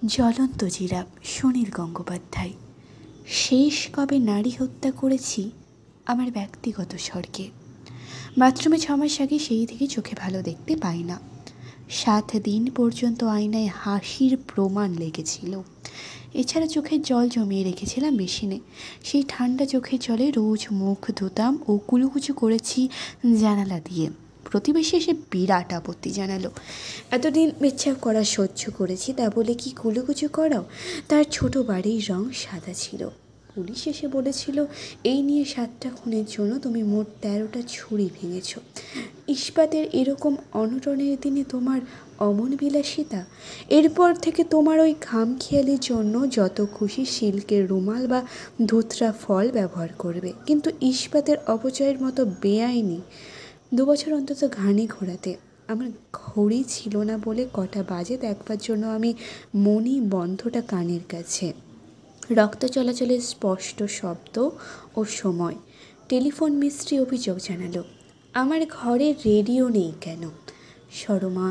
জ্বলন্ত জিরাফ, সুনীল গঙ্গোপাধ্যায়। শেষ কবে নারী হত্যা করেছি আমার ব্যক্তিগত স্বর্গে। বাথরুমে 6 মাস আগে সেই থেকে চোখে ভালো দেখতে পাই না। 7 দিন পর্যন্ত আয়নায় হাসির প্রমাণ লেগেছিল। এছাড়া চোখের জল জমিয়ে রেখেছিলাম বেসিনে। সেই ঠান্ডা চোখের জলে রোজ মুখ ধুতাম ও কুলুকুচু করেছি জানালা দিয়ে। প্রতিবেশী এসে বিরাট আপত্তি জানালো। এতদিন পেচ্ছাপ করা সহ্য করেছি, তা বলে কি কুলুকুচু করাও? তার ছোট বাড়ির রং সাদা ছিল। পুলিশ এসে বলেছিল, এই নিয়ে 7টা খুনের জন্য তুমি মোট 13টা ছুরি ভেঙেছ। ইস্পাতের এরকম অনটনের দিনে তোমার অমন বিলাসিতা। এরপর থেকে তোমার ওই খামখেয়ালির জন্য যত খুশি সিল্কের রুমাল বা ধুতরা ফল ব্যবহার করবে, কিন্তু ইস্পাতের অপচয়ের মতো বেআইনি 2 বছর অন্তত ঘানি ঘোরাতে। আমার ঘড়ি ছিল না বলে কটা বাজে দেখবার জন্য আমি মনি বন্ধটা কানের কাছে। রক্ত চলাচলের স্পষ্ট শব্দ ও সময়। টেলিফোন মিস্ত্রি অভিযোগ জানালো, আমার ঘরে রেডিও নেই কেন? সরমা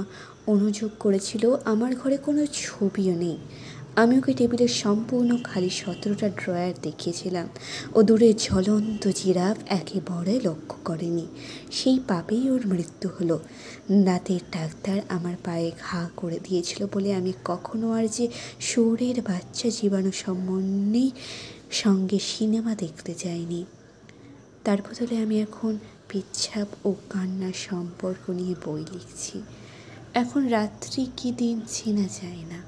অনুযোগ করেছিল, আমার ঘরে কোনো ছবিও নেই। আমি ওকে টেবিলের সম্পূর্ণ খালি 17টা ড্রয়ার দেখিয়েছিলাম। ও দূরে ঝলন্ত জিরাফ একেবারে লক্ষ্য করেনি। সেই পাপেই ওর মৃত্যু হলো। দাঁতের ডাক্তার আমার পায়ে ঘা করে দিয়েছিল বলে আমি কখনো আর যে শোরের বাচ্চা জীবাণু সম্বন্ধেই সঙ্গে সিনেমা দেখতে যাইনি। তার বদলে আমি এখন পেচ্ছাপ ও কান্নার সম্পর্ক নিয়ে বই লিখছি। এখন রাত্রি কি দিন চেনা যায় না।